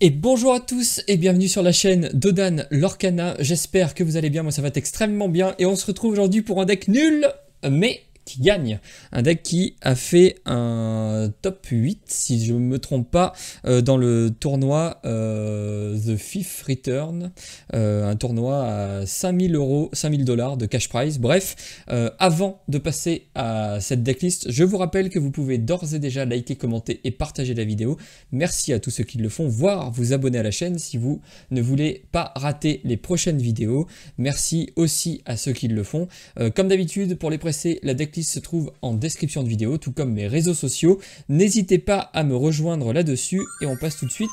Et bonjour à tous et bienvenue sur la chaîne d'Odan Lorcana. J'espère que vous allez bien, moi ça va extrêmement bien. Et on se retrouve aujourd'hui pour un deck nul, mais qui gagne. Un deck qui a fait un top 8, si je ne me trompe pas, dans le tournoi The Fifth Return. Un tournoi à 5000 euros, 5000 dollars de cash prize. Bref, avant de passer à cette decklist, je vous rappelle que vous pouvez d'ores et déjà liker, commenter et partager la vidéo. Merci à tous ceux qui le font, voire vous abonner à la chaîne si vous ne voulez pas rater les prochaines vidéos. Merci aussi à ceux qui le font. Comme d'habitude, pour les pressés, la decklist se trouve en description de vidéo, tout comme mes réseaux sociaux. N'hésitez pas à me rejoindre là-dessus et on passe tout de suite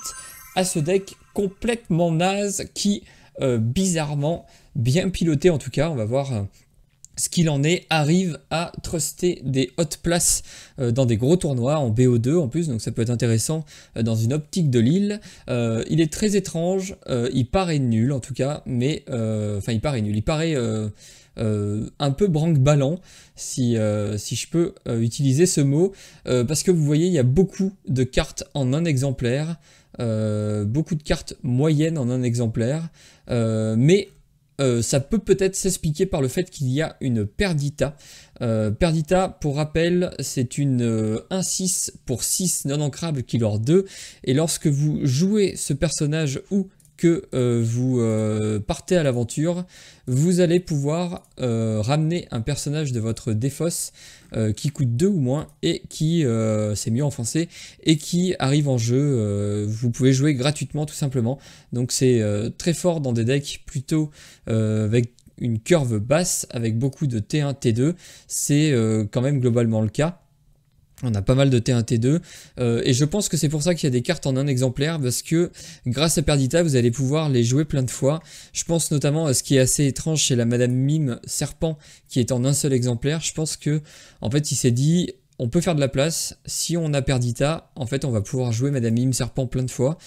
à ce deck complètement naze qui, bizarrement, bien piloté en tout cas, on va voir ce qu'il en est, arrive à truster des hautes places dans des gros tournois en BO2 en plus, donc ça peut être intéressant dans une optique de Lille. Il est très étrange, il paraît nul en tout cas, mais enfin il paraît nul, il paraît un peu branque-ballant si je peux utiliser ce mot, parce que vous voyez il y a beaucoup de cartes en un exemplaire, beaucoup de cartes moyennes en un exemplaire, mais ça peut peut-être s'expliquer par le fait qu'il y a une Perdita. Perdita, pour rappel, c'est une 1-6 pour 6 non ancrables qui leur 2. Et lorsque vous jouez ce personnage ou que vous partez à l'aventure, vous allez pouvoir ramener un personnage de votre défausse qui coûte 2 ou moins et qui, c'est mieux en français, et qui arrive en jeu. Vous pouvez jouer gratuitement tout simplement. Donc c'est très fort dans des decks plutôt avec une curve basse, avec beaucoup de T1, T2. C'est quand même globalement le cas. On a pas mal de T1, T2, et je pense que c'est pour ça qu'il y a des cartes en un exemplaire, parce que grâce à Perdita, vous allez pouvoir les jouer plein de fois. Je pense notamment à ce qui est assez étrange chez la Madame Mime Serpent, qui est en un seul exemplaire. Je pense que, en fait, il s'est dit, on peut faire de la place. Si on a Perdita, en fait, on va pouvoir jouer Madame Mime Serpent plein de fois,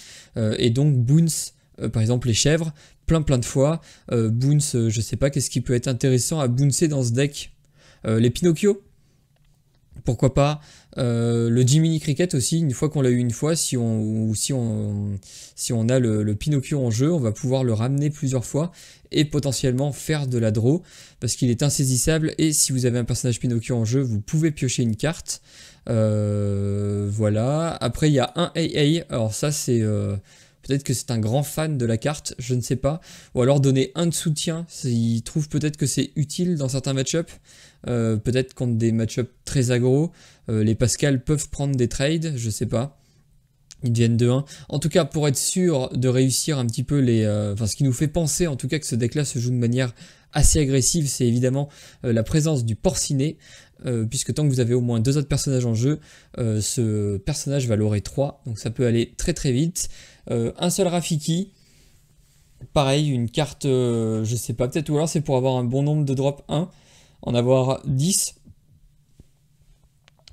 et donc Boons, par exemple les chèvres, plein de fois. Boons, je sais pas, qu'est-ce qui peut être intéressant à bouncer dans ce deck, les Pinocchio, pourquoi pas, le Jiminy Cricket aussi, une fois qu'on l'a eu une fois, si on a le Pinocchio en jeu, on va pouvoir le ramener plusieurs fois et potentiellement faire de la draw, parce qu'il est insaisissable, et si vous avez un personnage Pinocchio en jeu, vous pouvez piocher une carte. Voilà, après il y a un AA, alors ça c'est... peut-être que c'est un grand fan de la carte, je ne sais pas. Ou alors donner un de soutien, il trouve peut-être que c'est utile dans certains match-up. Peut-être contre des match-up très aggro. Les Pascal peuvent prendre des trades, je sais pas. Ils deviennent 2-1. En tout cas, pour être sûr de réussir un petit peu les... Enfin, ce qui nous fait penser en tout cas que ce deck-là se joue de manière assez agressive, c'est évidemment la présence du Porcinet. Puisque tant que vous avez au moins 2 autres personnages en jeu, ce personnage va l'aurer 3, donc ça peut aller très très vite. Un seul Rafiki, pareil, une carte, je sais pas, peut-être, ou alors c'est pour avoir un bon nombre de drop 1, en avoir 10,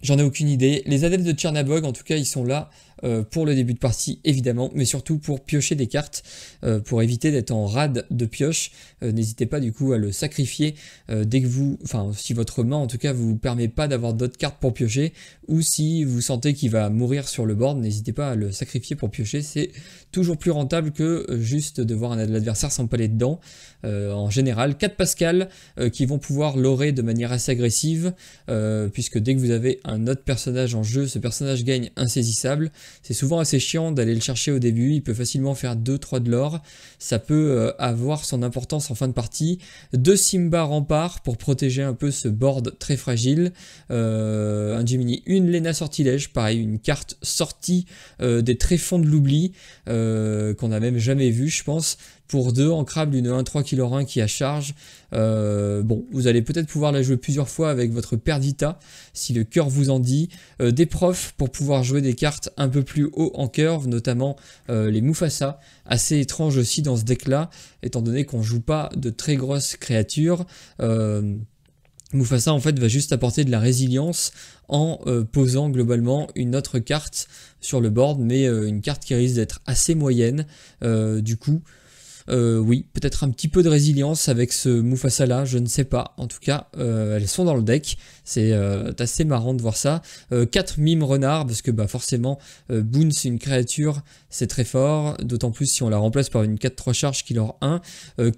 j'en ai aucune idée. Les adeptes de Chernabog, en tout cas, ils sont là pour le début de partie, évidemment, mais surtout pour piocher des cartes, pour éviter d'être en rade de pioche. N'hésitez pas du coup à le sacrifier dès que vous... Enfin, si votre main, en tout cas, vous permet pas d'avoir d'autres cartes pour piocher, ou si vous sentez qu'il va mourir sur le board, n'hésitez pas à le sacrifier pour piocher. C'est toujours plus rentable que juste de voir l'adversaire s'empaler dedans. En général, 4 Pascal qui vont pouvoir l'aurer de manière assez agressive, puisque dès que vous avez un autre personnage en jeu, ce personnage gagne insaisissable. C'est souvent assez chiant d'aller le chercher au début, il peut facilement faire 2-3 de l'or, ça peut avoir son importance en fin de partie. 2 Simba Rempart pour protéger un peu ce board très fragile, un Gemini, une Lena Sortilège, pareil, une carte sortie des tréfonds de l'oubli, qu'on n'a même jamais vu je pense. Pour 2 ancrables, une 1-3 qui leur 1 qui a charge. Bon, vous allez peut-être pouvoir la jouer plusieurs fois avec votre Perdita, si le cœur vous en dit. Des profs pour pouvoir jouer des cartes un peu plus haut en curve, notamment les Mufasa, assez étrange aussi dans ce deck-là, étant donné qu'on joue pas de très grosses créatures. Mufasa en fait va juste apporter de la résilience en posant globalement une autre carte sur le board, mais une carte qui risque d'être assez moyenne. Du coup, Oui, peut-être un petit peu de résilience avec ce Mufasa là, je ne sais pas. En tout cas, elles sont dans le deck. C'est assez marrant de voir ça. 4 mimes renards, parce que bah, forcément, Boone c'est une créature, c'est très fort. D'autant plus si on la remplace par une 4-3 charge qui leur 1.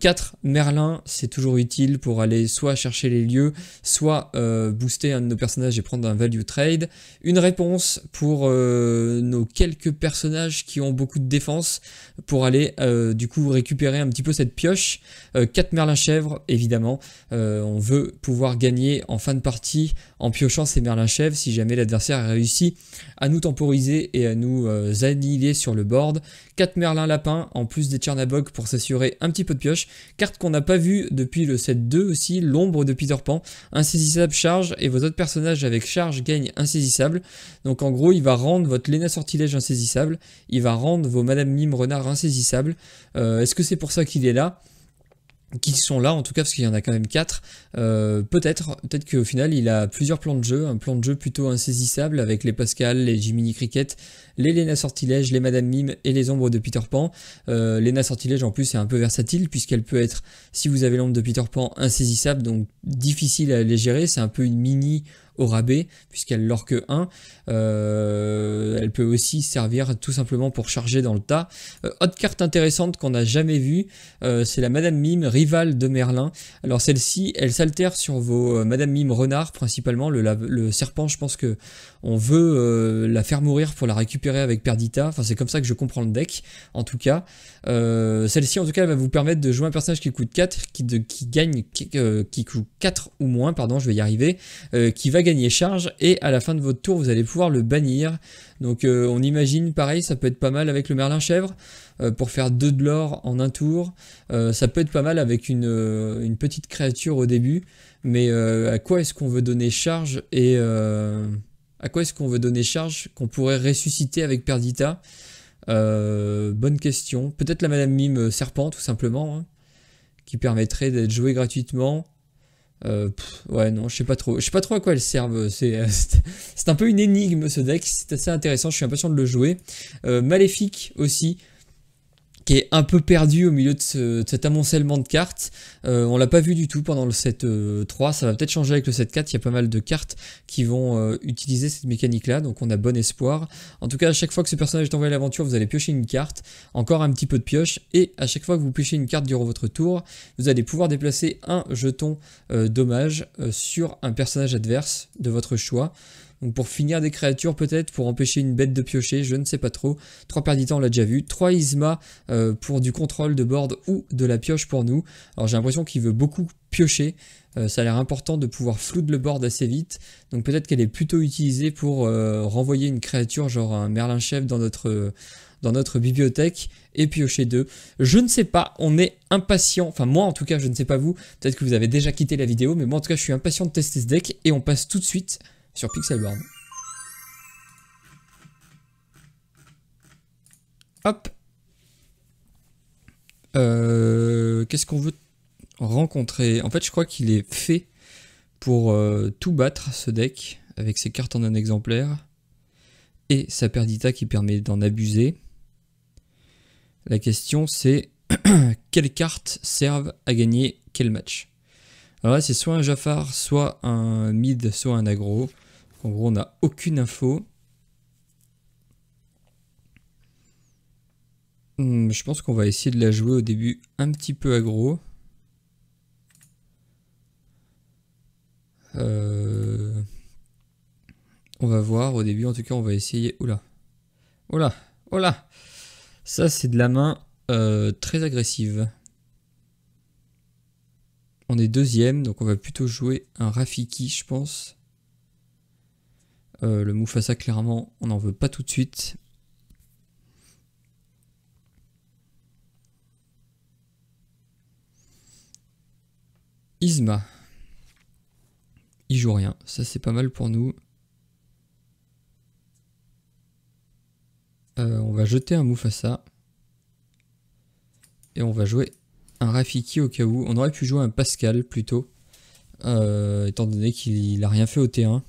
4 Merlin, c'est toujours utile pour aller soit chercher les lieux, soit booster un de nos personnages et prendre un value trade. Une réponse pour nos quelques personnages qui ont beaucoup de défense, pour aller du coup récupérer un petit peu cette pioche. 4 Merlin chèvres, évidemment. On veut pouvoir gagner en fin de partie en piochant ces Merlin chèvres si jamais l'adversaire a réussi à nous temporiser et à nous annihiler sur le board. 4 Merlin lapins en plus des Tchernabog pour s'assurer un petit peu de pioche. Carte qu'on n'a pas vue depuis le set 2 aussi, l'ombre de Peter Pan. Insaisissable charge et vos autres personnages avec charge gagnent insaisissable. Donc en gros il va rendre votre Léna Sortilège insaisissable, il va rendre vos Madame Mime Renard insaisissables. Est-ce que c'est pour ça qu'il est là ? Qui sont là en tout cas, parce qu'il y en a quand même 4. Peut-être qu'au final il a plusieurs plans de jeu, un plan de jeu plutôt insaisissable avec les Pascal, les Jiminy Cricket, les Léna Sortilège, les Madame Mime et les ombres de Peter Pan. Léna Sortilège en plus c'est un peu versatile puisqu'elle peut être, si vous avez l'ombre de Peter Pan, insaisissable, donc difficile à les gérer, c'est un peu une mini au rabais puisqu'elle lore que 1. Elle peut aussi servir tout simplement pour charger dans le tas. Autre carte intéressante qu'on n'a jamais vue, c'est la Madame Mime, rivale de Merlin. Alors celle-ci, elle s'altère sur vos Madame Mime renard principalement. Le serpent, je pense que on veut la faire mourir pour la récupérer avec Perdita. Enfin c'est comme ça que je comprends le deck en tout cas. Celle-ci en tout cas elle va vous permettre de jouer un personnage qui coûte 4, qui coûte 4 ou moins, pardon, je vais y arriver, qui va gagner charge et à la fin de votre tour vous allez pouvoir le bannir. Donc on imagine pareil, ça peut être pas mal avec le Merlin chèvre pour faire 2 de l'or en un tour. Ça peut être pas mal avec une petite créature au début, mais à quoi est-ce qu'on veut donner charge et à quoi est-ce qu'on veut donner charge qu'on pourrait ressusciter avec Perdita? Bonne question. Peut-être la Madame Mime serpent tout simplement, hein, qui permettrait d'être jouée gratuitement. Ouais non, je sais pas trop à quoi elles servent. C'est un peu une énigme ce deck, c'est assez intéressant, je suis impatient de le jouer. Maléfique aussi, qui est un peu perdu au milieu de cet amoncellement de cartes. On l'a pas vu du tout pendant le set 3, ça va peut-être changer avec le set 4, il y a pas mal de cartes qui vont utiliser cette mécanique là, donc on a bon espoir. En tout cas à chaque fois que ce personnage est envoyé à l'aventure, vous allez piocher une carte, encore un petit peu de pioche, et à chaque fois que vous piochez une carte durant votre tour, vous allez pouvoir déplacer un jeton dommage sur un personnage adverse de votre choix. Donc pour finir des créatures peut-être, pour empêcher une bête de piocher, je ne sais pas trop. 3 Perdita on l'a déjà vu, 3 Isma pour du contrôle de board ou de la pioche pour nous. Alors j'ai l'impression qu'il veut beaucoup piocher, ça a l'air important de pouvoir flood le board assez vite. Donc peut-être qu'elle est plutôt utilisée pour renvoyer une créature genre un Merlin chef dans notre bibliothèque et piocher 2. Je ne sais pas, on est impatient, enfin moi en tout cas je ne sais pas vous, peut-être que vous avez déjà quitté la vidéo, mais moi en tout cas je suis impatient de tester ce deck et on passe tout de suite sur Pixelborn. Hop. Qu'est-ce qu'on veut rencontrer? En fait, je crois qu'il est fait pour tout battre, ce deck, avec ses cartes en un exemplaire, et sa Perdita qui permet d'en abuser. La question, c'est quelles cartes servent à gagner quel match? Alors là, c'est soit un Jafar, soit un mid, soit un aggro. En gros, on n'a aucune info. Je pense qu'on va essayer de la jouer au début un petit peu aggro. On va voir au début, en tout cas, on va essayer. Oula, oula, oula. Ça, c'est de la main très agressive. On est deuxième, donc on va plutôt jouer un Rafiki, je pense. Le Mufasa, clairement, on n'en veut pas tout de suite. Isma. Il joue rien. Ça, c'est pas mal pour nous. On va jeter un Mufasa. Et on va jouer un Rafiki au cas où. On aurait pu jouer un Pascal plutôt. Étant donné qu'il a rien fait au T1.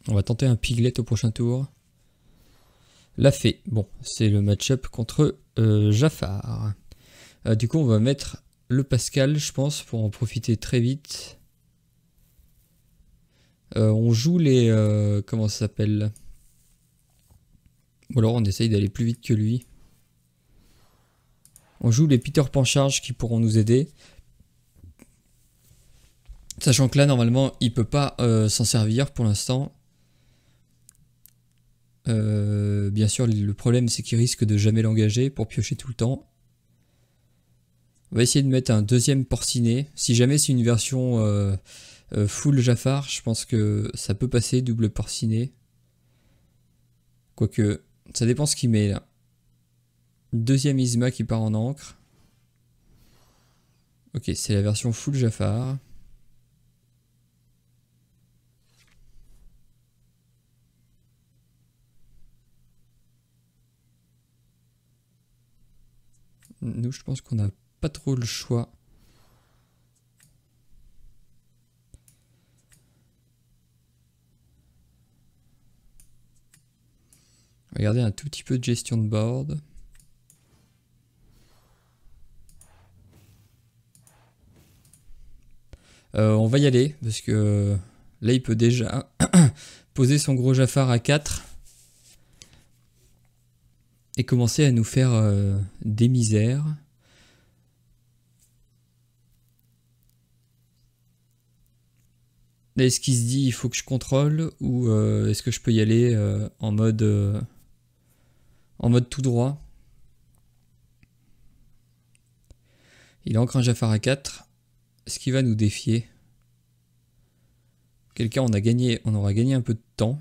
On va tenter un Piglet au prochain tour. La fée. Bon, c'est le match-up contre Jafar. Du coup, on va mettre le Pascal, je pense, pour en profiter très vite. On joue les... comment ça s'appelle? Ou alors on essaye d'aller plus vite que lui. On joue les Peter Pan Charge qui pourront nous aider. Sachant que là, normalement, il peut pas s'en servir pour l'instant. Bien sûr, le problème, c'est qu'il risque de jamais l'engager pour piocher tout le temps. On va essayer de mettre un deuxième porcinet. Si jamais c'est une version full Jafar, je pense que ça peut passer, double porcinet. Quoique, ça dépend ce qu'il met là. Deuxième Isma qui part en encre. Ok, c'est la version full Jafar. Nous, je pense qu'on n'a pas trop le choix. Regardez un tout petit peu de gestion de board. On va y aller parce que là il peut déjà poser son gros Jafar à 4 et commencer à nous faire des misères. Là, est-ce qu'il se dit il faut que je contrôle ou est-ce que je peux y aller en mode tout droit? Il a encore un Jafar à 4. Est-ce qu'il va nous défier? Quel cas on aura gagné un peu de temps.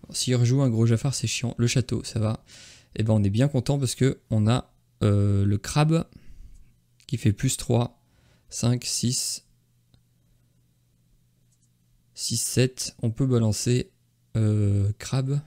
S'il rejoue un gros Jafar, c'est chiant. Le château, ça va. Et ben on est bien content parce que on a le crabe qui fait plus 3, 5, 6, 6, 7. On peut balancer crabe.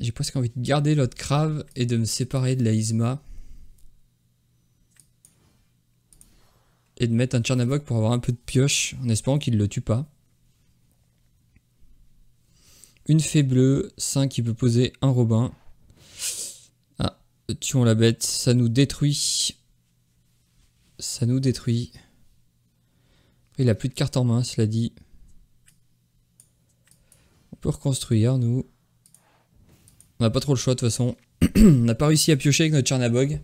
J'ai presque envie de garder l'autre crabe et de me séparer de la Isma. Et de mettre un Tchernabog pour avoir un peu de pioche, en espérant qu'il ne le tue pas. Une fée bleue, 5 qui peut poser un Robin. Ah, tuons la bête, ça nous détruit. Ça nous détruit. Il a plus de cartes en main, cela dit. On peut reconstruire, nous. On n'a pas trop le choix de toute façon. On n'a pas réussi à piocher avec notre Tchernabog.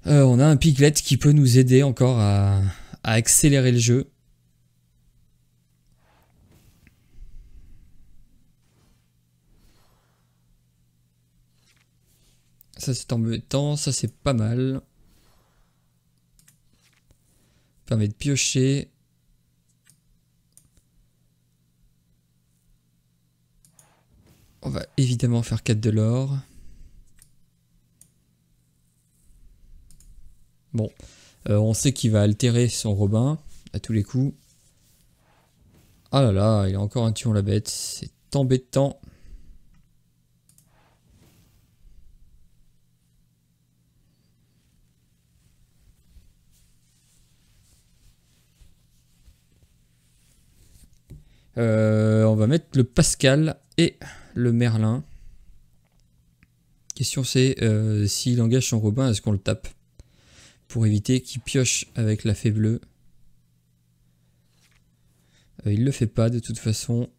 On a un Piglet qui peut nous aider encore à accélérer le jeu. Ça c'est embêtant, ça c'est pas mal. Permet de piocher. On va évidemment faire 4 de l'or. Bon, on sait qu'il va altérer son Robin à tous les coups. Ah là là, il a encore un tuon la bête, c'est embêtant. On va mettre le Pascal et le Merlin. Question c'est s'il engage son Robin, est-ce qu'on le tape? Pour éviter qu'il pioche avec la fée bleue. Il le fait pas de toute façon.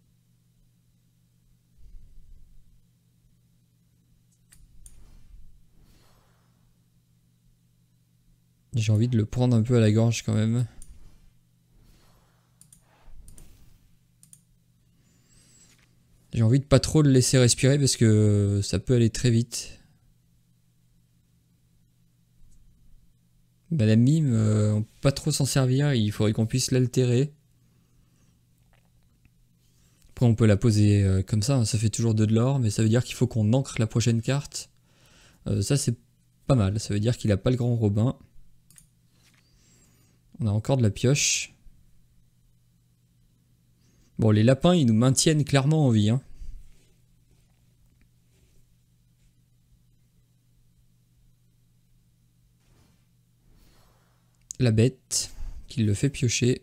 J'ai envie de le prendre un peu à la gorge quand même. J'ai envie de pas trop le laisser respirer parce que ça peut aller très vite. Madame Mime, on peut pas trop s'en servir, il faudrait qu'on puisse l'altérer. Après on peut la poser comme ça, hein, ça fait toujours 2 de l'or, mais ça veut dire qu'il faut qu'on ancre la prochaine carte. Ça c'est pas mal, ça veut dire qu'il a pas le grand Robin. On a encore de la pioche. Bon, les lapins, ils nous maintiennent clairement en vie. Hein. La bête, qui le fait piocher.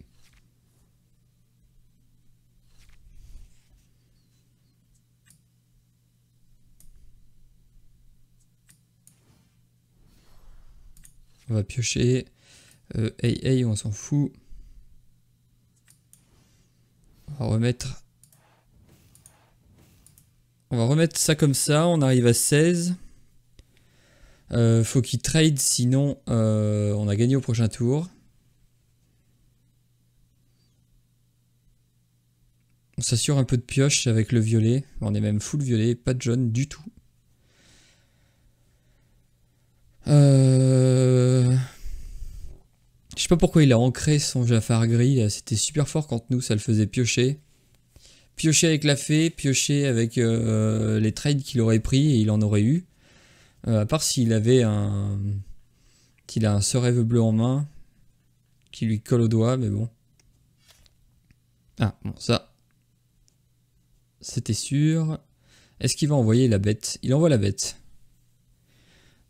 On va piocher. Hey, on s'en fout. On va remettre... On va remettre ça comme ça. On arrive à 16. Faut qu'il trade, sinon on a gagné au prochain tour. On s'assure un peu de pioche avec le violet. On est même full violet, pas de jaune du tout. Je sais pas pourquoi il a ancré son Jafar gris. C'était super fort quand nous ça le faisait piocher. Piocher avec la fée, piocher avec les trades qu'il aurait pris et il en aurait eu. À part s'il avait un... Qu'il a un ce rêve bleu en main. Qui lui colle au doigt, mais bon. Ah, bon, ça. C'était sûr. Est-ce qu'il va envoyer la bête? Il envoie la bête.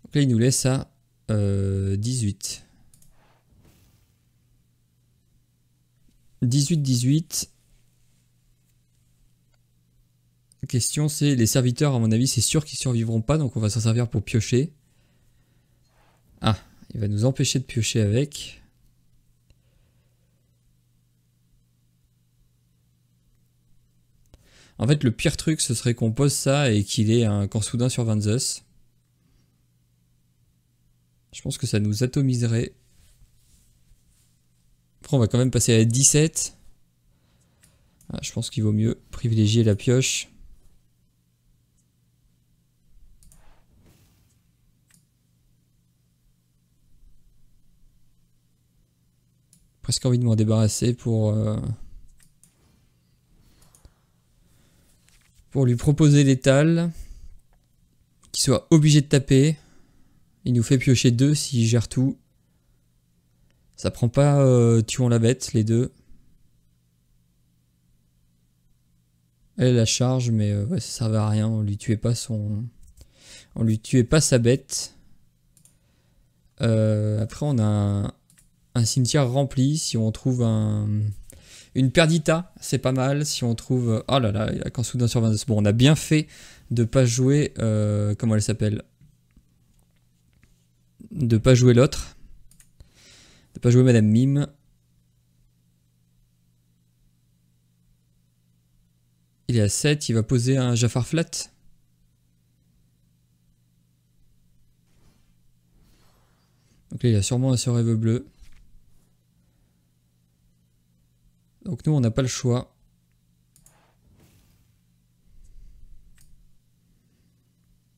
Donc là, il nous laisse à 18. 18. La question, c'est les serviteurs, à mon avis, c'est sûr qu'ils survivront pas, donc on va s'en servir pour piocher. Ah, il va nous empêcher de piocher avec. En fait, le pire truc, ce serait qu'on pose ça et qu'il ait un camp soudain sur Vanzeus. Je pense que ça nous atomiserait. Après, on va quand même passer à 17. Ah, je pense qu'il vaut mieux privilégier la pioche. Presque envie de m'en débarrasser pour lui proposer l'étal. Qu'il soit obligé de taper. Il nous fait piocher 2 s'il gère tout. Ça prend pas tuons la bête, les deux. Elle la charge, mais ouais, ça servait à rien. On lui tuait pas on lui tuait pas sa bête. Après, on a un cimetière rempli. Si on trouve une perdita, c'est pas mal. Si on trouve... Oh là là, il a qu'en soudain sur 22. Bon, on a bien fait de pas jouer... comment elle s'appelle? De pas jouer l'autre. De pas jouer Madame Mime. Il est à 7, il va poser un Jafar flat. Donc là, il a sûrement un ce rêve bleu. Donc nous, on n'a pas le choix.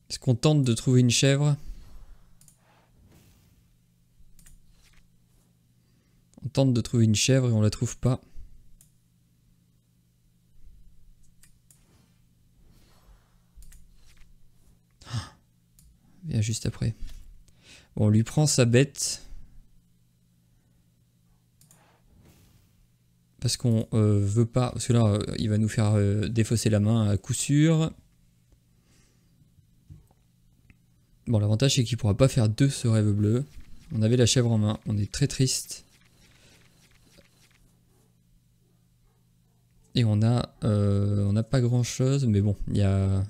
Est-ce qu'on tente de trouver une chèvre? On tente de trouver une chèvre et on la trouve pas. Bien juste après. Bon, on lui prend sa bête. Parce qu'on veut pas... Parce que là, il va nous faire défausser la main à coup sûr. Bon, l'avantage, c'est qu'il pourra pas faire 2 ce rêve bleu. On avait la chèvre en main. On est très triste. Et on a pas grand chose. Mais bon, il y a...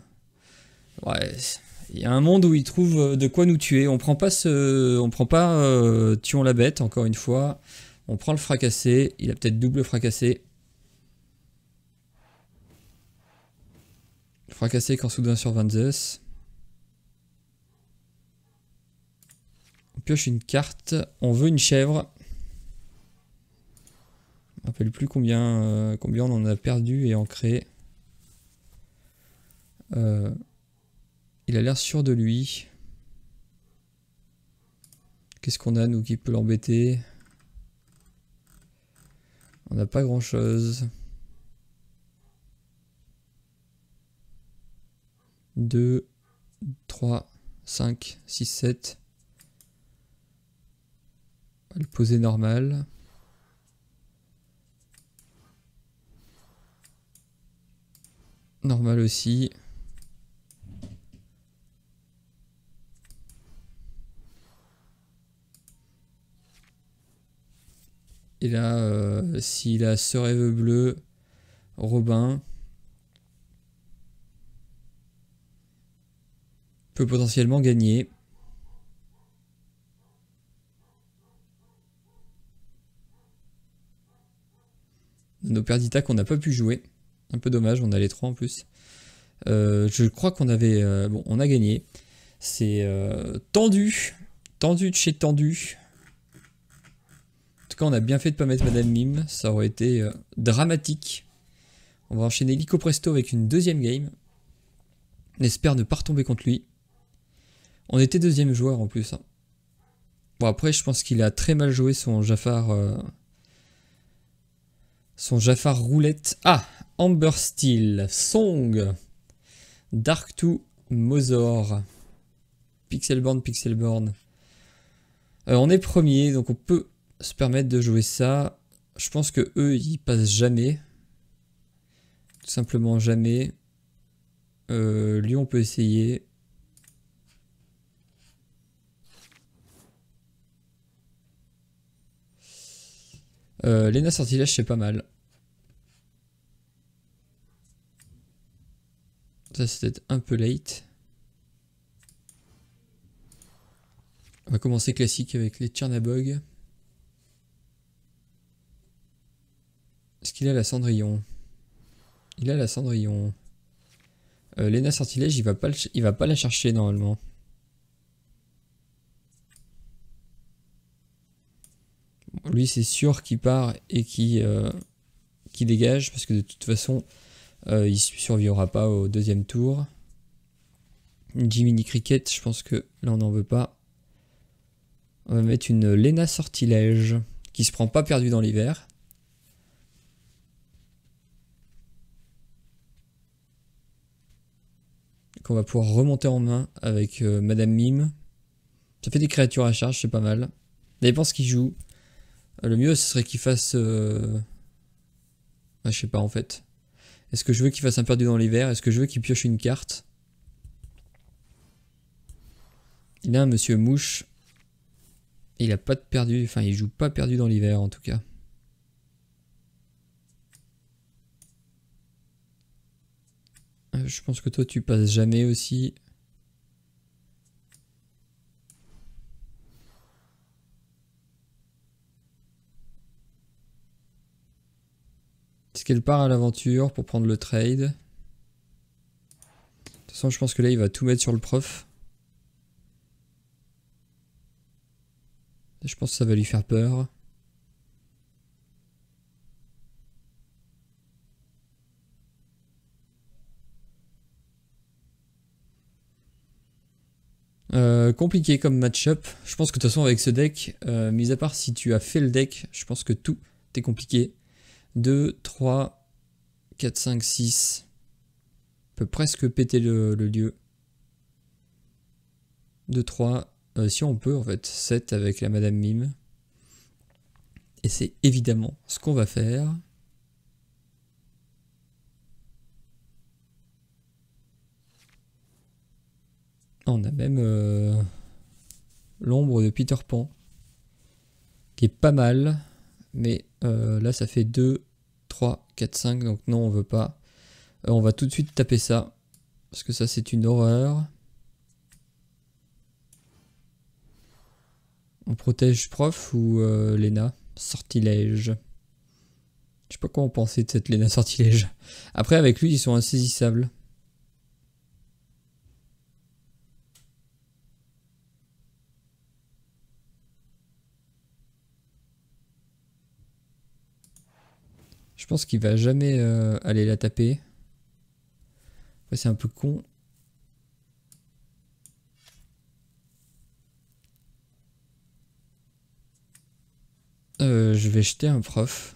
Ouais... Il y a un monde où il trouve de quoi nous tuer. On prend pas tuons la bête, encore une fois. On prend le fracassé. Il a peut-être double fracassé. Fracassé quand soudain sur Vanzeus. On pioche une carte. On veut une chèvre. Je ne me rappelle plus combien on en a perdu et ancré. Il a l'air sûr de lui. Qu'est-ce qu'on a, nous, qui peut l'embêter? On n'a pas grand-chose. 2, 3, 5, 6, 7. On va le poser normal. mal aussi. Et là, s'il a ce rêve bleu, Robin peut potentiellement gagner. Nos Perdita qu'on n'a pas pu jouer. Un peu dommage, on a les 3 en plus. Je crois qu'on avait... bon, on a gagné. C'est tendu. Tendu de chez tendu. En tout cas, on a bien fait de ne pas mettre Madame Mime. Ça aurait été dramatique. On va enchaîner Lico Presto avec une deuxième game. On espère ne pas retomber contre lui. On était deuxième joueur en plus. Hein. Bon, après, je pense qu'il a très mal joué son Jafar... son Jafar roulette. Ah, Amber Steel, Song, Dark 2, Mozor, Pixelborn. On est premier, donc on peut se permettre de jouer ça. Je pense que eux, ils passent jamais. Tout simplement jamais. Lui, on peut essayer. Lena Sortilège, c'est pas mal. Ça, c'est peut-être un peu late. On va commencer classique avec les Tchernabog. Est-ce qu'il a la Cendrillon? Il a la Cendrillon. Lena Sortilège, il va pas la chercher normalement. Bon, lui, c'est sûr qu'il part et qu'il dégage parce que de toute façon, il ne survivra pas au deuxième tour. Jiminy Cricket, je pense que là, on n'en veut pas. On va mettre une Lena Sortilège qui se prend pas perdu dans l'hiver. Qu'on va pouvoir remonter en main avec Madame Mime. Ça fait des créatures à charge, c'est pas mal. Ça dépend ce qu'il joue. Le mieux, ce serait qu'il fasse... je sais pas en fait. Est-ce que je veux qu'il fasse un perdu dans l'hiver? Est-ce que je veux qu'il pioche une carte? Il a un Monsieur Mouche. Il a pas de perdu, enfin il joue pas perdu dans l'hiver en tout cas. Je pense que toi tu passes jamais aussi. Est-ce qu'elle part à l'aventure pour prendre le trade? De toute façon je pense que là il va tout mettre sur le prof. Je pense que ça va lui faire peur. Compliqué comme match-up. Je pense que de toute façon avec ce deck, mis à part si tu as fait le deck, je pense que tout est compliqué. 2, 3, 4, 5, 6. On peut presque péter le lieu. 2, 3. Si on peut en fait. 7 avec la Madame Mime. Et c'est évidemment ce qu'on va faire. On a même l'ombre de Peter Pan. Qui est pas mal. Mais là ça fait 2, 3, 4, 5. Donc non on veut pas. On va tout de suite taper ça. Parce que ça c'est une horreur. On protège prof ou Lena Sortilège. Je sais pas quoi en penser de cette Lena Sortilège. Après avec lui ils sont insaisissables. Je pense qu'il va jamais aller la taper. Après c'est un peu con. Je vais jeter un prof.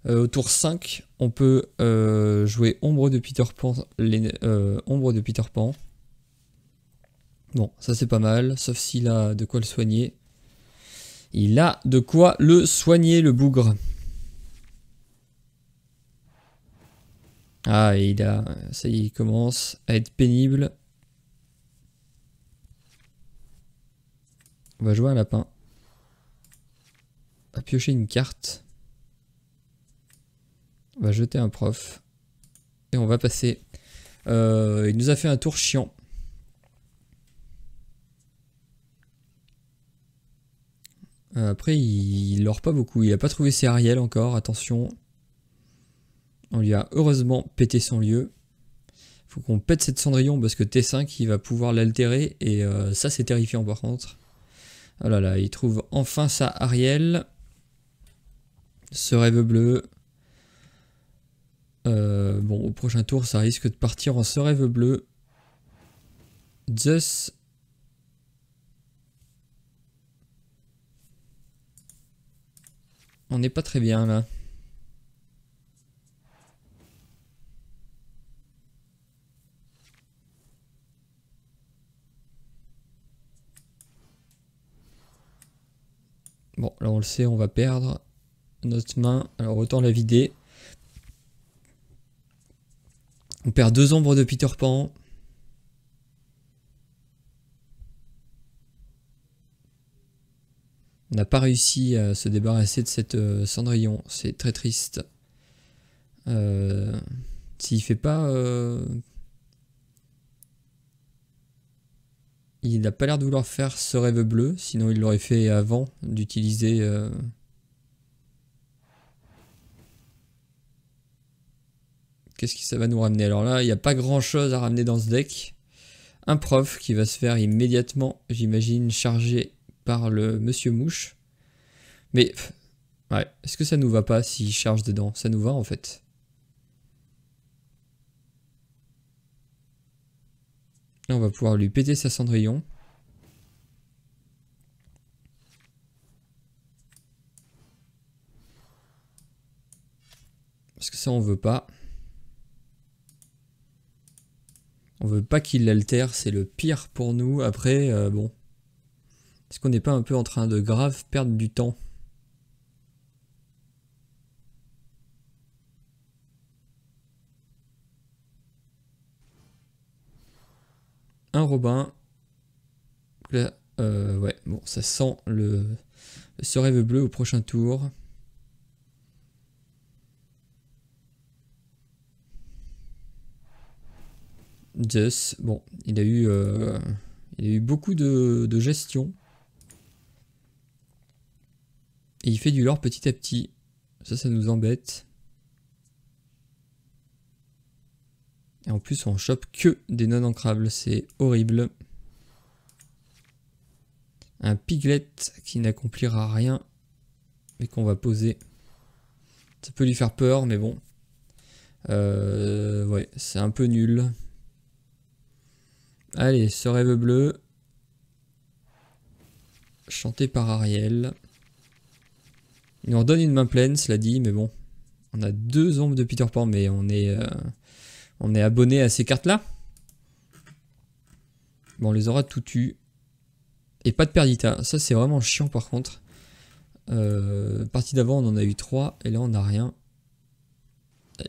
Au tour 5, on peut jouer Ombre de Peter Pan. Ombre de Peter Pan. Bon, ça c'est pas mal, sauf s'il a de quoi le soigner. Il a de quoi le soigner, le bougre. Ah, et ça y est, il commence à être pénible. On va jouer un lapin. On va piocher une carte. On va jeter un prof. Et on va passer. Il nous a fait un tour chiant. Après, il lore pas beaucoup. Il a pas trouvé ses Ariel encore, attention. On lui a heureusement pété son lieu. Faut qu'on pète cette Cendrillon parce que T5 il va pouvoir l'altérer. Et ça c'est terrifiant par contre. Oh là là, il trouve enfin sa Ariel. Ce rêve bleu. Bon, au prochain tour, ça risque de partir en ce rêve bleu. Zeus. On n'est pas très bien là. Bon, là on le sait, on va perdre notre main. Alors autant la vider. On perd 2 ombres de Peter Pan. On n'a pas réussi à se débarrasser de cette Cendrillon. C'est très triste. S'il fait pas... Il n'a pas l'air de vouloir faire ce rêve bleu. Sinon il l'aurait fait avant d'utiliser... Qu'est-ce que ça va nous ramener? Alors là, il n'y a pas grand chose à ramener dans ce deck. Un prof qui va se faire immédiatement, j'imagine, charger par le Monsieur Mouche. Mais, ouais, est-ce que ça nous va pas s'il charge dedans? Ça nous va en fait. Là, on va pouvoir lui péter sa Cendrillon. Parce que ça, on veut pas. On veut pas qu'il l'altère, c'est le pire pour nous. Après, bon. Est-ce qu'on n'est pas un peu en train de grave perdre du temps? Un Robin. Là, ouais, bon, ça sent ce rêve bleu au prochain tour. Zeus, bon, il a eu beaucoup de gestion. Et il fait du lore petit à petit. Ça nous embête. Et en plus, on chope que des non ancrables. C'est horrible. Un piglet qui n'accomplira rien. Mais qu'on va poser. Ça peut lui faire peur, mais bon. Ouais, c'est un peu nul. Allez, ce rêve bleu. Chanté par Ariel. Il en donne une main pleine, cela dit, mais bon. On a 2 ombres de Peter Pan, mais on est abonné à ces cartes-là. Bon, on les aura tout tues. Et pas de Perdita. Ça, c'est vraiment chiant, par contre. Partie d'avant, on en a eu 3, et là, on n'a rien.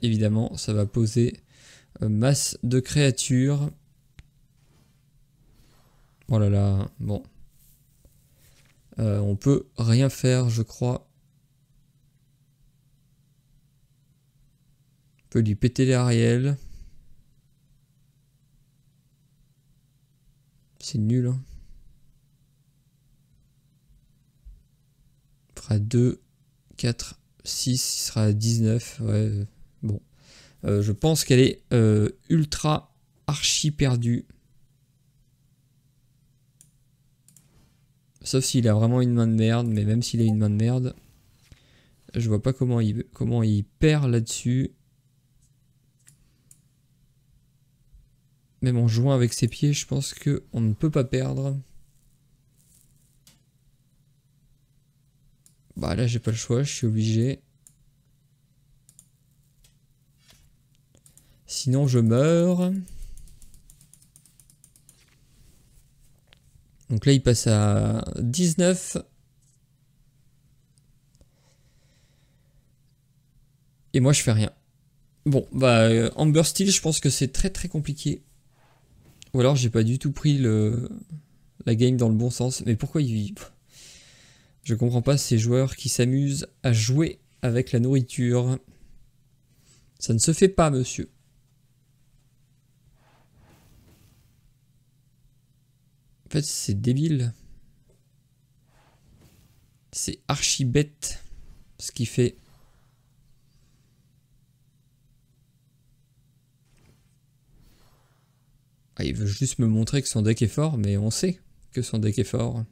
Évidemment, ça va poser masse de créatures. Oh là là, bon. On peut rien faire, je crois. On peut lui péter les Ariel. C'est nul. Hein. Il fera 2, 4, 6, il sera à 19. Ouais, bon. Je pense qu'elle est ultra archi perdue. Sauf s'il a vraiment une main de merde, mais même s'il a une main de merde, je vois pas comment il perd là-dessus. Même en jouant avec ses pieds, je pense qu'on ne peut pas perdre. Bah là, j'ai pas le choix, je suis obligé. Sinon, je meurs. Donc là, il passe à 19. Et moi, je fais rien. Bon, bah, Amber Steel, je pense que c'est très très compliqué. Ou alors j'ai pas du tout pris la game dans le bon sens. Mais pourquoi il... Je comprends pas ces joueurs qui s'amusent à jouer avec la nourriture. Ça ne se fait pas, monsieur. En fait, c'est débile. C'est archi bête ce qu'il fait. Ah, il veut juste me montrer que son deck est fort, mais on sait que son deck est fort.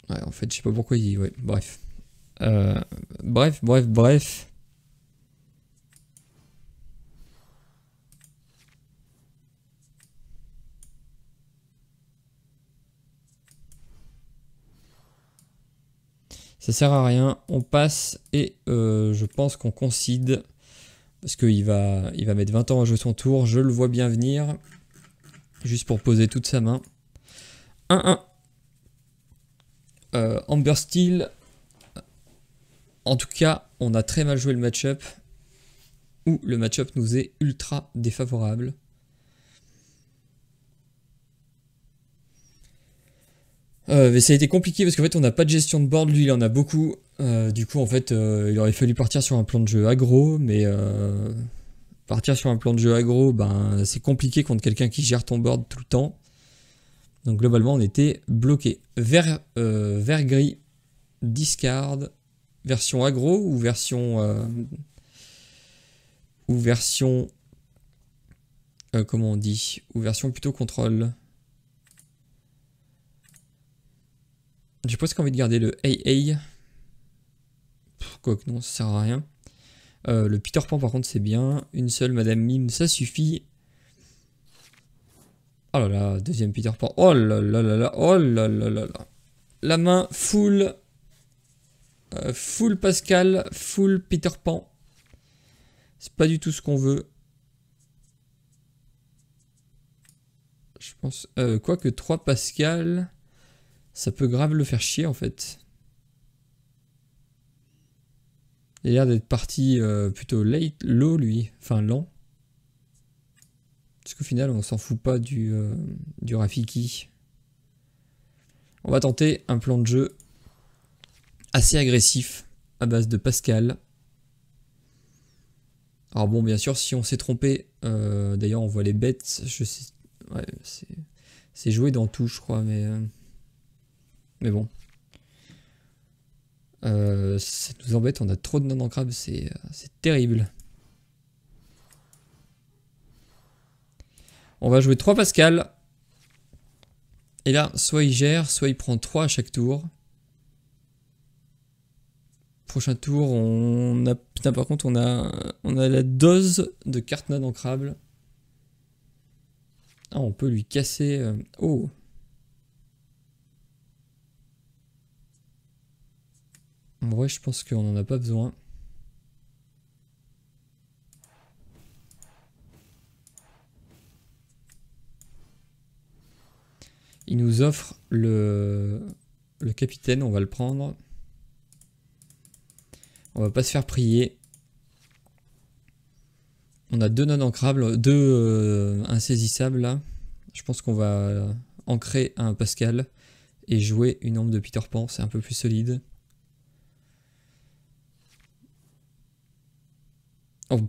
Ouais, en fait, je sais pas pourquoi il... Ouais, bref. Bref. Ça sert à rien, on passe et je pense qu'on concede. Parce qu'il il va mettre 20 ans à jouer son tour, je le vois bien venir. Juste pour poser toute sa main. 1-1. Amber Steel. En tout cas, on a très mal joué le match-up. Ou le match-up nous est ultra défavorable. Mais ça a été compliqué parce qu'en fait on n'a pas de gestion de board, lui il en a beaucoup. Du coup en fait il aurait fallu partir sur un plan de jeu aggro, mais partir sur un plan de jeu aggro, ben, c'est compliqué contre quelqu'un qui gère ton board tout le temps. Donc globalement on était bloqué. Vert gris, discard, version aggro ou version comment on dit, ou version plutôt contrôle. J'ai presque envie de garder le AA. Quoique non, ça sert à rien. Le Peter Pan par contre c'est bien. Une seule Madame Mime, ça suffit. Oh là là, deuxième Peter Pan. Oh là là là là, oh là là là là. La main full. Full Pascal, full Peter Pan. C'est pas du tout ce qu'on veut. Je pense. Quoique 3 Pascal, ça peut grave le faire chier en fait. Il a l'air d'être parti plutôt low lui, enfin lent. Parce qu'au final on s'en fout pas du Rafiki. On va tenter un plan de jeu assez agressif à base de Pascal. Alors bon bien sûr si on s'est trompé, d'ailleurs on voit les bêtes, je sais, ouais, c'est joué dans tout je crois mais bon. Ça nous embête, on a trop de non ancrables, c'est terrible. On va jouer 3 Pascal. Et là, soit il gère, soit il prend 3 à chaque tour. Prochain tour, on a. Putain, par contre, on a la dose de cartes non ancrables. Ah, on peut lui casser. Oh! En vrai, je pense qu'on en a pas besoin. Il nous offre le capitaine, on va le prendre. On va pas se faire prier. On a 2 non ancrables, 2 insaisissables là. Je pense qu'on va ancrer un Pascal et jouer une ombre de Peter Pan, c'est un peu plus solide. Oh,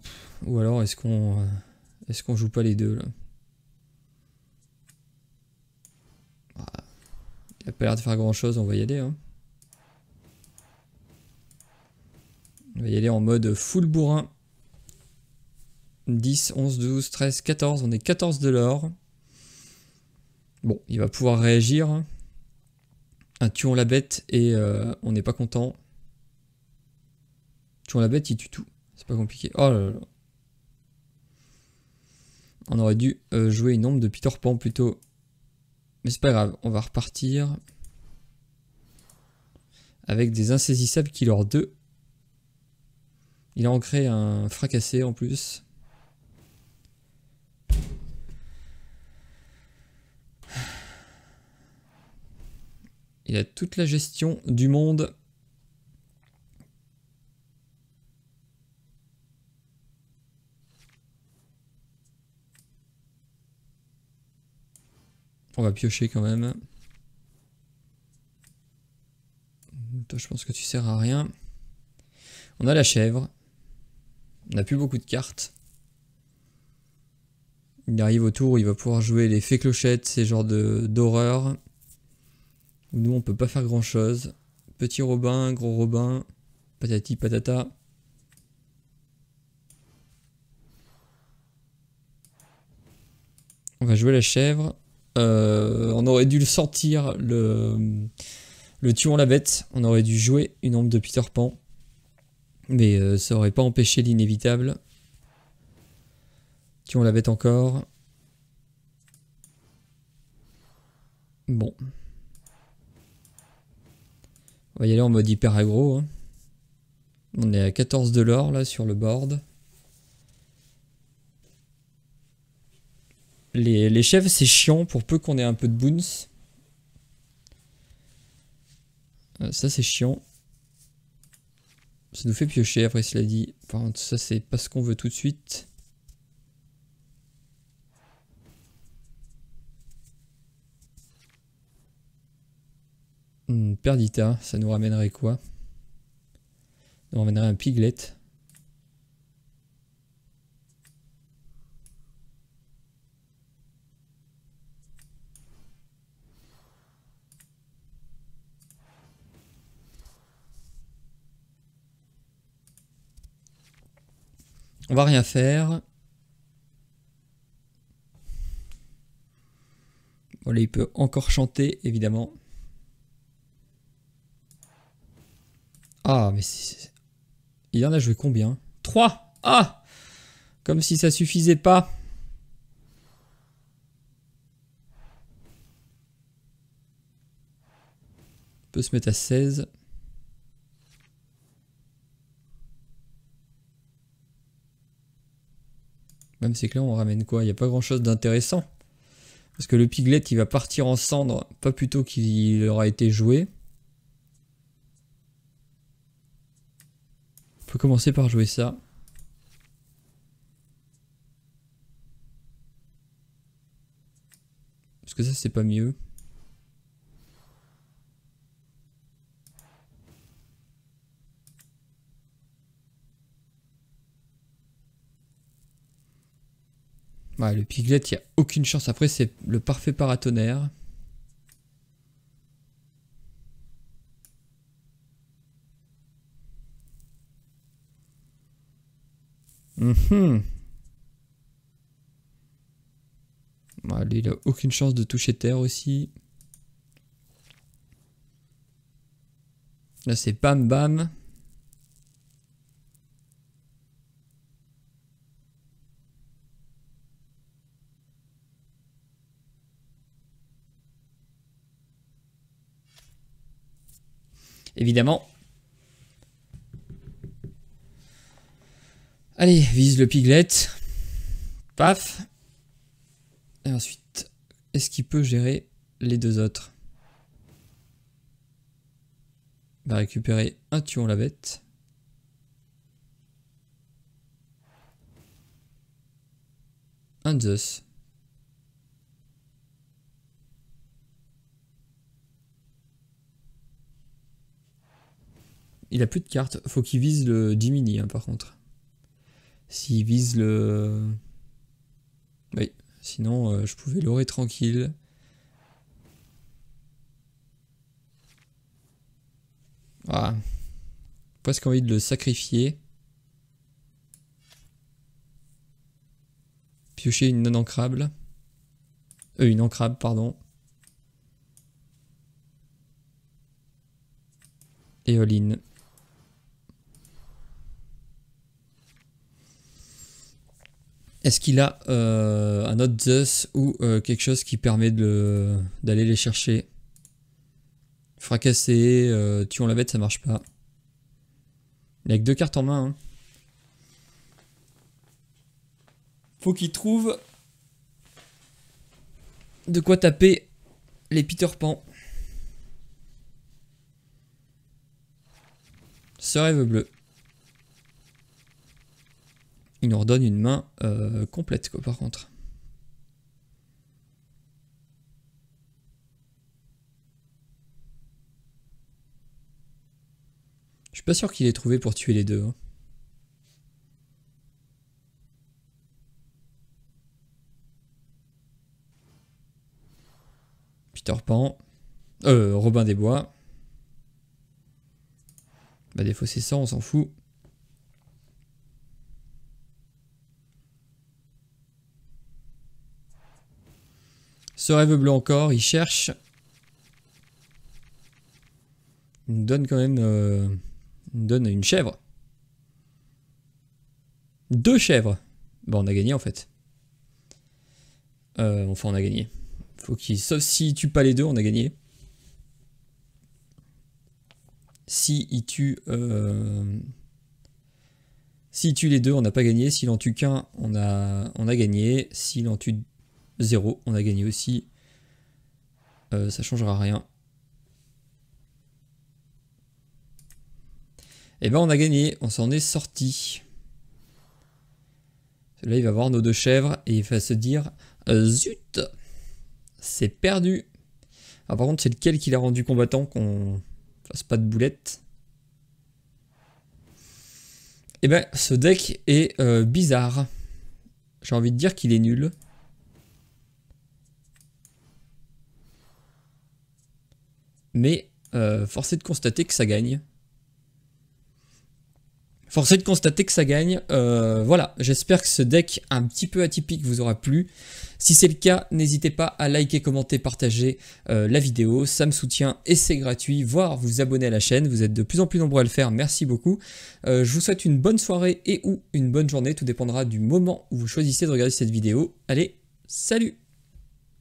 ou alors est-ce qu'on joue pas les deux là? Il a pas l'air de faire grand chose, on va y aller. Hein. On va y aller en mode full bourrin. 10, 11, 12, 13, 14, on est 14 de l'or. Bon, il va pouvoir réagir. Tuons la bête et on n'est pas content. Tuons la bête, il tue tout. C'est pas compliqué. Oh là là. On aurait dû jouer une ombre de Peter Pan plutôt. Mais c'est pas grave, on va repartir. Avec des insaisissables killer 2. Il a ancré un fracassé en plus. Il a toute la gestion du monde. On va piocher quand même. Toi, je pense que tu sers à rien. On a la chèvre. On n'a plus beaucoup de cartes. Il arrive au tour où il va pouvoir jouer les fées clochettes, ces genres d'horreur. Nous, on peut pas faire grand chose. Petit Robin, gros Robin, patati patata. On va jouer la chèvre. On aurait dû le sortir, le tuons la bête. On aurait dû jouer une ombre de Peter Pan. Mais ça aurait pas empêché l'inévitable. Tuons la bête encore. Bon. On va y aller en mode hyper aggro. Hein. On est à 14 de l'or là sur le board. Les chèvres c'est chiant pour peu qu'on ait un peu de boons. Ça c'est chiant. Ça nous fait piocher après cela dit. Par contre ça c'est pas ce qu'on veut tout de suite. Perdita, ça nous ramènerait quoi? Ça nous ramènerait un piglet. On va rien faire. Bon, là, il peut encore chanter, évidemment. Ah, mais il en a joué combien? 3. Ah! Comme si ça suffisait pas. On peut se mettre à 16. Même c'est que là, on ramène quoi? Il n'y a pas grand-chose d'intéressant. Parce que le piglet, il va partir en cendres, pas plus tôt qu'il aura été joué. On peut commencer par jouer ça. Parce que ça, c'est pas mieux. Ouais, le piglet, il n'y a aucune chance. Après, c'est le parfait paratonnerre. Ouais, lui, il a aucune chance de toucher terre aussi. Là, c'est bam bam. Évidemment. Allez, vise le piglet. Paf. Et ensuite, est-ce qu'il peut gérer les deux autres? Il va récupérer un tuon la bête. Un Zeus. Il a plus de cartes. Faut qu'il vise le Jiminy, hein, par contre. S'il vise le... Oui. Sinon, je pouvais l'aurer tranquille. Voilà. Presque envie de le sacrifier. Piocher une non ancrable. Une ancrable, pardon. Et all-in. Est-ce qu'il a un autre Zeus ou quelque chose qui permet d'aller les chercher? Fracasser, tuons la bête, ça marche pas. Il a que 2 cartes en main. Hein. Faut qu'il trouve de quoi taper les Peter Pan. Ce rêve bleu. Il nous redonne une main complète, quoi, par contre. suis pas sûr qu'il ait trouvé pour tuer les deux. Hein. Peter Pan. Robin des Bois. Bah défausser ça, on s'en fout. Ce rêve bleu encore, il cherche. Il nous donne quand même il nous donne une chèvre. 2 chèvres. Bon, on a gagné en fait. Enfin, on a gagné. Faut qu'il... Sauf s'il tue pas les deux, on a gagné. S'il tue... S'il tue les deux, on n'a pas gagné. S'il en tue qu'un, on a gagné. S'il en tue 0, on a gagné aussi. Ça changera rien. Et ben on a gagné, on s'en est sorti. Là il va voir nos 2 chèvres et il va se dire zut, c'est perdu. Alors, par contre c'est lequel qui l'a rendu combattant, qu'on fasse pas de boulettes. Et ben ce deck est bizarre. J'ai envie de dire qu'il est nul. Mais force est de constater que ça gagne. Force est de constater que ça gagne. Voilà, j'espère que ce deck un petit peu atypique vous aura plu. Si c'est le cas, n'hésitez pas à liker, commenter, partager la vidéo. Ça me soutient et c'est gratuit. Voire vous abonner à la chaîne. Vous êtes de plus en plus nombreux à le faire. Merci beaucoup. Je vous souhaite une bonne soirée et ou une bonne journée. Tout dépendra du moment où vous choisissez de regarder cette vidéo. Allez, salut!